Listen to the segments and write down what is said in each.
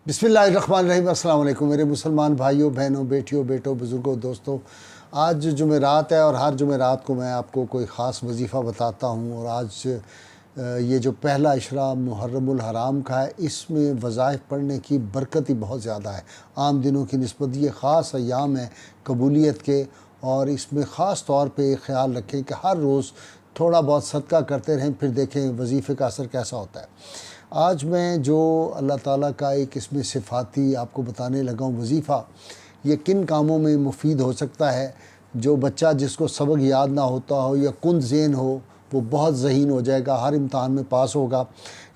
बिस्मिल्लाहिर्रहमानिर्रहीम। अस्सलाम वालेकुम मेरे मुसलमान भाइयों बहनों बेटियों बेटों बुज़ुर्गों दोस्तों। आज जुमेरात है और हर जुमेरात को मैं आपको कोई ख़ास वजीफ़ा बताता हूँ। और आज ये जो पहला इशरा मुहर्रमुल हराम का है, इसमें वज़ाइफ पढ़ने की बरकत ही बहुत ज़्यादा है। आम दिनों की निस्बत ये ख़ास अय्याम है कबूलियत के, और इसमें ख़ास तौर पे ख़्याल रखें कि हर रोज़ थोड़ा बहुत सदका करते रहें, फिर देखें वजीफ़े का असर कैसा होता है। आज मैं जो अल्लाह ताला का एक इसमें सिफ़ाती आपको बताने लगा हूँ वजीफ़ा, ये किन कामों में मुफीद हो सकता है। जो बच्चा जिसको सबक याद ना होता हो या कुंद ज़हन हो, वो बहुत ज़हीन हो जाएगा, हर इम्तहान में पास होगा।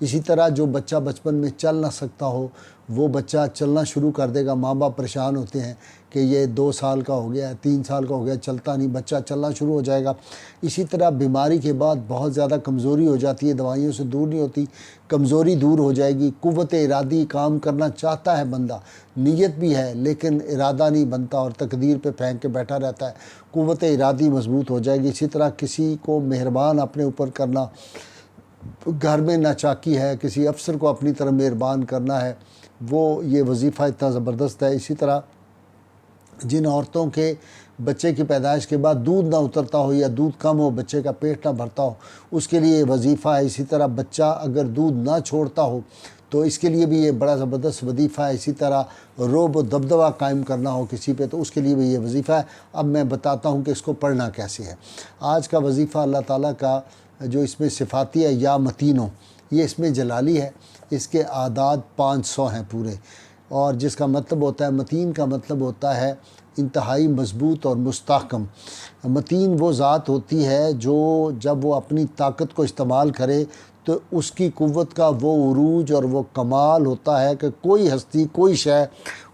इसी तरह जो बच्चा बचपन में चल ना सकता हो, वो बच्चा चलना शुरू कर देगा। माँ बाप परेशान होते हैं कि ये 2 साल का हो गया, 3 साल का हो गया, चलता नहीं, बच्चा चलना शुरू हो जाएगा। इसी तरह बीमारी के बाद बहुत ज़्यादा कमज़ोरी हो जाती है, दवाइयों से दूर नहीं होती, कमज़ोरी दूर हो जाएगी। क़ुव्वत इरादी, काम करना चाहता है बंदा, नीयत भी है लेकिन इरादा नहीं बनता और तकदीर पे फेंक के बैठा रहता है। क़ुव्वत इरादी मज़बूत हो जाएगी। इसी तरह किसी को मेहरबान अपने ऊपर करना, घर में नाचाकी है, किसी अफसर को अपनी तरह मेहरबान करना है, वो ये वजीफ़ा इतना ज़बरदस्त है। इसी तरह जिन औरतों के बच्चे की पैदाइश के बाद दूध ना उतरता हो या दूध कम हो, बच्चे का पेट ना भरता हो, उसके लिए ये वजीफ़ा है। इसी तरह बच्चा अगर दूध ना छोड़ता हो तो इसके लिए भी ये बड़ा ज़बरदस्त वजीफ़ा है। इसी तरह रोब व दबदबा कायम करना हो किसी पे, तो उसके लिए भी ये वजीफ़ा है। अब मैं बताता हूँ कि इसको पढ़ना कैसे है। आज का वजीफ़ा अल्लाह ताला का जो इसमें सिफ़ाती है, या मतीनो, ये इसमें जलाली है। इसके आदाद 500 हैं पूरे, और जिसका मतलब होता है, मतीन का मतलब होता है इंतहाई मज़बूत और मुस्तहकम। मतीन वो ज़ात होती है जो जब वो अपनी ताकत को इस्तेमाल करे तो उसकी क़ुव्वत का वो उरूज और वो कमाल होता है कि कोई हस्ती, कोई शय,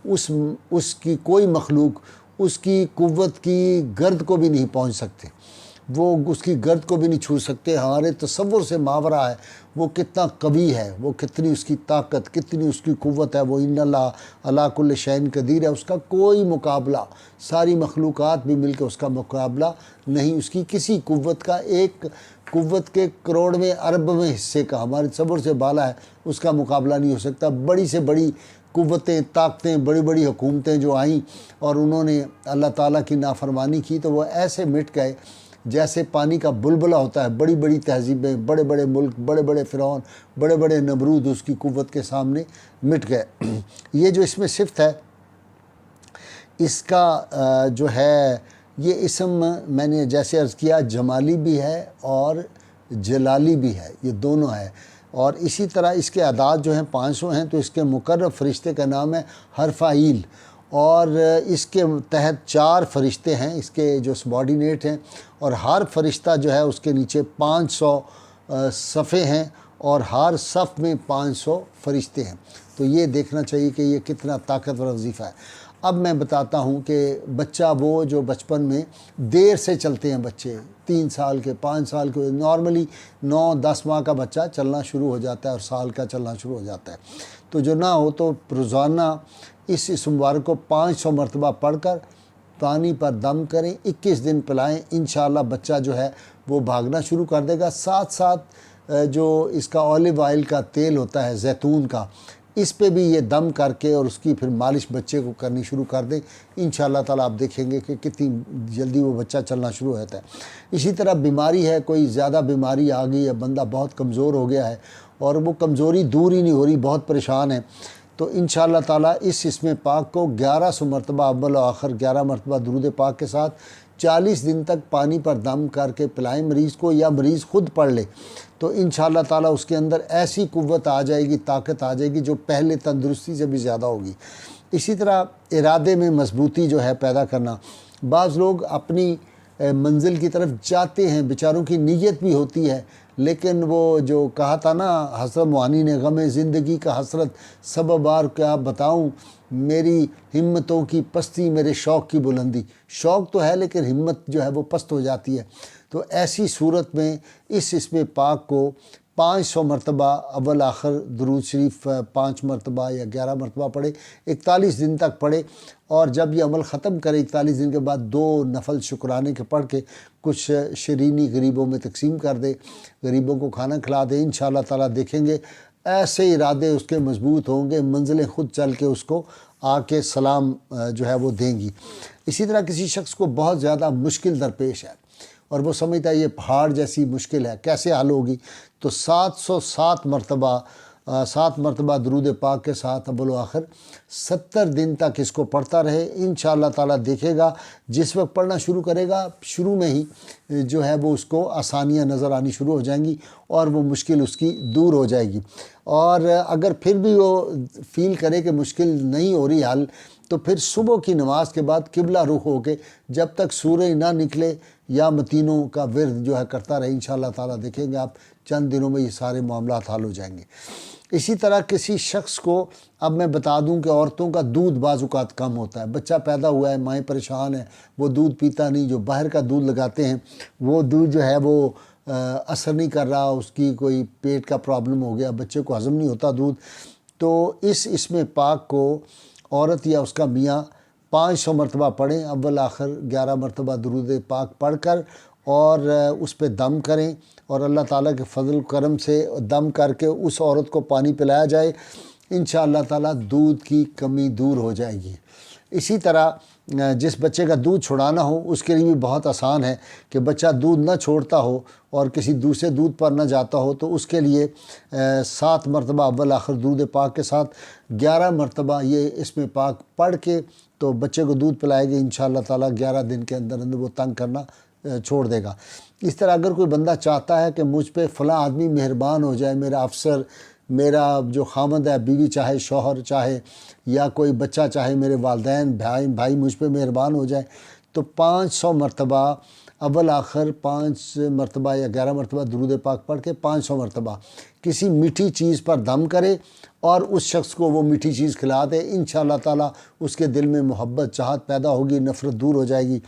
उसकी कोई मखलूक उसकी क़ुव्वत की गर्द को भी नहीं पहुंच सकते, वो उसकी गर्द को भी नहीं छू सकते। हमारे तसव्वुर से मावरा है वो कितना कवी है, वो कितनी उसकी ताकत, कितनी उसकी क़ुव्वत है। वो इन्नल्लाह अला कुल्लि शैइन कदीर है, उसका कोई मुकाबला, सारी मखलूक़ात भी मिलकर उसका मुकाबला नहीं। उसकी किसी क़ुव्वत का, एक क़ुव्वत के करोड़वें अरबवें हिस्से का, हमारे तसव्वुर से बाला है, उसका मुकाबला नहीं हो सकता। बड़ी से बड़ी क़ुव्वतें, ताकतें, बड़ी बड़ी हुकूमतें जो आईं और उन्होंने अल्लाह ताला की नाफरमानी की, तो वो ऐसे मिट गए जैसे पानी का बुलबुला होता है। बड़ी बड़ी तहजीबें, बड़े बड़े मुल्क, बड़े बड़े फ़िरौन, बड़े बड़े नमरूद उसकी क़ुव्वत के सामने मिट गए। ये जो इसमें सिफ़त है, इसका जो है ये इसम, मैंने जैसे अर्ज़ किया, जमाली भी है और जलाली भी है, ये दोनों है। और इसी तरह इसके अदाद जो हैं 500 हैं। तो इसके मुकर्रब फ़रिश्ते का नाम है हरफ़ाइल, और इसके तहत 4 फ़रिश्ते हैं, इसके जो सबॉर्डिनेट हैं, और हर फ़रिश्ता जो है उसके नीचे 500 सफ़े हैं, और हर सफ़ में 500 फ़रिश्ते हैं। तो ये देखना चाहिए कि ये कितना ताकतवर वजीफ़ा है। अब मैं बताता हूँ कि बच्चा वो जो बचपन में देर से चलते हैं बच्चे, 3 साल के, 5 साल के, नॉर्मली 9-10 माह का बच्चा चलना शुरू हो जाता है और साल का चलना शुरू हो जाता है। तो जो ना हो तो रोज़ाना इस मुबारक को 500 मरतबा पढ़कर पानी पर दम करें, 21 दिन पिलाएँ। इंशाअल्लाह बच्चा जो है वो भागना शुरू कर देगा। साथ साथ जो इसका ऑलिव ऑयल का तेल होता है जैतून का, इस पे भी ये दम करके और उसकी फिर मालिश बच्चे को करनी शुरू कर दें। इंशाअल्लाह ताला आप देखेंगे कि कितनी जल्दी वो बच्चा चलना शुरू होता है। इसी तरह बीमारी है, कोई ज़्यादा बीमारी आ गई है, बंदा बहुत कमज़ोर हो गया है और वो कमज़ोरी दूर ही नहीं हो रही, बहुत परेशान है, तो इंशाअल्लाह ताला इस इसमें पाक को 1100 मरतबा अव्वल और आखिर 11 मरतबा दुरूद पाक के साथ 40 दिन तक पानी पर दम करके पिलाएं मरीज़ को, या मरीज़ ख़ुद पढ़ ले, तो इंशाअल्लाह ताला उसके अंदर ऐसी क़ुव्वत आ जाएगी, ताकत आ जाएगी जो पहले तंदुरुस्ती से भी ज़्यादा होगी। इसी तरह इरादे में मजबूती जो है पैदा करना। बाज़ लोग अपनी मंजिल की तरफ जाते हैं, बेचारों की नीयत भी होती है, लेकिन वो जो कहा था ना हज़रत मुआनी ने, गमे ज़िंदगी का हसरत सब बार क्या बताऊं, मेरी हिम्मतों की पस्ती, मेरे शौक़ की बुलंदी। शौक़ तो है लेकिन हिम्मत जो है वो पस्त हो जाती है। तो ऐसी सूरत में इस इसमें पाक को 500 मरतबा अव्वल आखिर दुरूद शरीफ 5 मरतबा या 11 मरतबा पढ़े, 41 दिन तक पढ़े, और जब ये अमल ख़त्म करे 41 दिन के बाद 2 नफल शुक्राने के पढ़ के कुछ शीरीनी गरीबों में तकसीम कर दे, गरीबों को खाना खिला दे। इंशाअल्लाह ताला देखेंगे ایسے ارادے اس کے مضبوط ہوں گے، منزلیں خود چل کے اس کو آ کے سلام جو ہے وہ دیں گی۔ اسی طرح کسی شخص کو بہت زیادہ مشکل درپیش ہے اور وہ سمجھتا ہے یہ پہاڑ جیسی مشکل ہے، کیسے حل ہوگی؟ تو 7 مرتبہ درود پاک کے ساتھ اول و آخر 70 دن تک اس کو پڑھتا رہے، انشاءاللہ تعالیٰ دیکھے گا جس وقت پڑھنا شروع کرے گا شروع میں ہی جو ہے وہ اس کو آسانیاں نظر آنی شروع ہو جائیں گی اور وہ مشکل اس کی دور ہو جائے گی۔ اور اگر پھر بھی وہ فیل کرے کہ مشکل نہیں ہو رہی حل، تو پھر صبح کی نماز کے بعد قبلہ رخ ہو کے جب تک سورج نہ نکلے یا متینوں کا ورد جو ہے کرتا رہے، انشاءاللہ تعالیٰ دیکھیں گے آپ چند دنوں میں یہ سارے معاملات حل ہو جائیں گے۔ اسی طرح کسی شخص کو اب میں بتا دوں کہ عورتوں کا دودھ بعض اوقات کم ہوتا ہے، بچہ پیدا ہوا ہے، مائیں پریشان ہیں، وہ دودھ پیتا نہیں، جو باہر کا دودھ لگاتے ہیں وہ دودھ جو ہے وہ اثر نہیں کر رہا، اس کی کوئی پیٹ کا پرابلم ہو گیا، بچے کو ہضم نہیں ہوتا دودھ، تو اس میں پاک کو عورت یا اس کا میاں 500 مرتبہ پڑھیں، اول آخر 11 مرتبہ درود پاک پڑھ کر اور اس پہ دم کریں، اور اللہ تعالیٰ کے فضل و کرم سے دم کر کے اس عورت کو پانی پلایا جائے، انشاءاللہ تعالیٰ دودھ کی کمی دور ہو جائے گی۔ اسی طرح جس بچے کا دودھ چھڑانا ہو اس کے لیے بھی بہت آسان ہے کہ بچہ دودھ نہ چھوڑتا ہو اور کسی دوسرے دودھ پر نہ جاتا ہو، تو اس کے لیے 7 مرتبہ اول آخر درود پاک کے ساتھ 11 مرتبہ یہ اسم پاک پڑھ کے تو بچے کو دودھ پلائے گی، انشاءاللہ تعالیٰ 11 دن کے اندر اندر وہ تنگ کرنا چھوڑ دے گا۔ اس طرح اگر کوئی بندہ چاہتا ہے کہ مجھ پہ فلاں آدمی مہربان ہو جائے، میرا افسر، میرا جو خامد ہے، بیوی چاہے شوہر چاہے یا کوئی بچہ چاہے، میرے والدین بھائی مجھ پہ مہربان ہو جائے، تو 500 مرتبہ اول آخر 5 مرتبہ یا 11 مرتبہ درود پاک پڑھ کے 500 مرتبہ کسی میٹھی چیز پر دم کرے اور اس شخص کو وہ میٹھی چیز کھلا دے، انشاءاللہ تعالیٰ اس کے دل میں محبت چاہت پیدا ہوگی، نفرت دور ہو جائے گی۔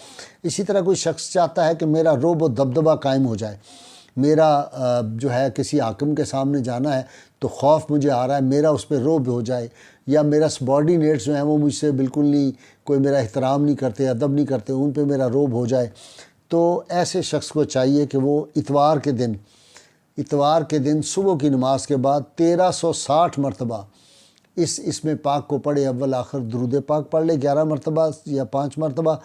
اسی طرح کوئی شخص چاہتا ہے کہ میرا رعب و دبدبہ قائم ہو جائے، میرا جو ہے کسی حاکم کے سامنے جانا ہے تو خوف مجھے آ رہا ہے، میرا اس پہ رعب ہو جائے، یا میرا سبارڈینیٹس جو ہیں وہ مجھ سے بالکل نہیں، کوئی میرا احترام نہیں کرتے، ادب نہیں کرتے، ان پہ میرا رعب ہو جائے، تو ایسے شخص کو چاہیے کہ وہ اتوار کے دن صبح کی نماز کے بعد 1360 مرتبہ اس میں پاک کو پڑھے، اول آخر درود پاک پڑھ لے 11 مرتبہ یا 5 مرتبہ،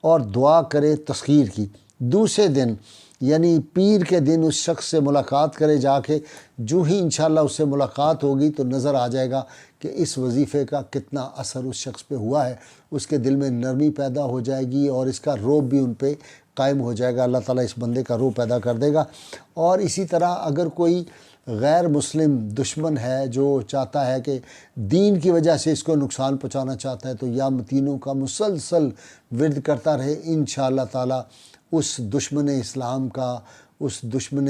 اور دعا کرے تسخیر کی۔ دوسرے دن یعنی پیر کے دن اس شخص سے ملاقات کرے جا کے، جو ہی انشاءاللہ اس سے ملاقات ہوگی تو نظر آ جائے گا کہ اس وظیفے کا کتنا اثر اس شخص پہ ہوا ہے، اس کے دل میں نرمی پیدا ہو جائے گی اور اس کا رعب بھی ان پہ قائم ہو جائے گا، اللہ تعالیٰ اس بندے کا رعب پیدا کر دے گا۔ اور اسی طرح اگر کوئی غیر مسلم دشمن ہے جو چاہتا ہے کہ دین کی وجہ سے اس کو نقصان پہنچانا چاہتا ہے، تو یا متینوں کا مسلسل ورد کرتا رہے، انشاءاللہ تعالیٰ اس دشمن اسلام کا، اس دشمن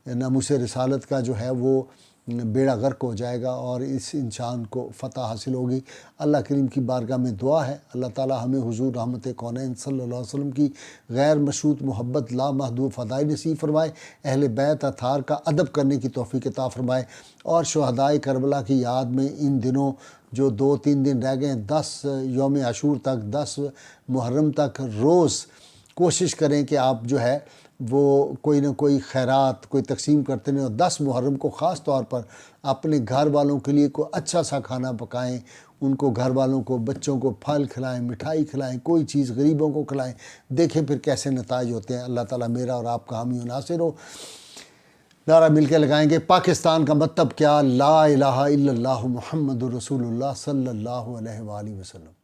ناموس رسالت کا جو ہے وہ بیڑا غرق ہو جائے گا اور اس انسان کو فتح حاصل ہوگی۔ اللہ کریم کی بارگاہ میں دعا ہے اللہ تعالیٰ ہمیں حضور رحمت کونین صلی اللہ علیہ وسلم کی غیر مشروط محبت لامحدود فدائی نصیب فرمائے، اہل بیت اطہار کا ادب کرنے کی توفیق عطا فرمائے، اور شہدائے کربلا کی یاد میں ان دنوں جو 2-3 دن رہ گئے، 10 یوم عاشور تک، 10 محرم تک روز کوشش کریں کہ آپ جو ہے وہ کوئی نہ کوئی خیرات کوئی تقسیم کرتے رہیں، اور 10 محرم کو خاص طور پر اپنے گھر والوں کے لیے کوئی اچھا سا کھانا پکائیں، ان کو گھر والوں کو بچوں کو پھل کھلائیں، مٹھائی کھلائیں، کوئی چیز غریبوں کو کھلائیں، دیکھیں پھر کیسے نتائج ہوتے ہیں۔ اللہ تعالیٰ میرا اور آپ کا حامی و ناصر ہو۔ نعرہ مل کے لگائیں گے، پاکستان کا مطلب کیا؟ لا الہ الا اللہ محمد رسول اللہ صلی اللہ علیہ وآلہ وسلم۔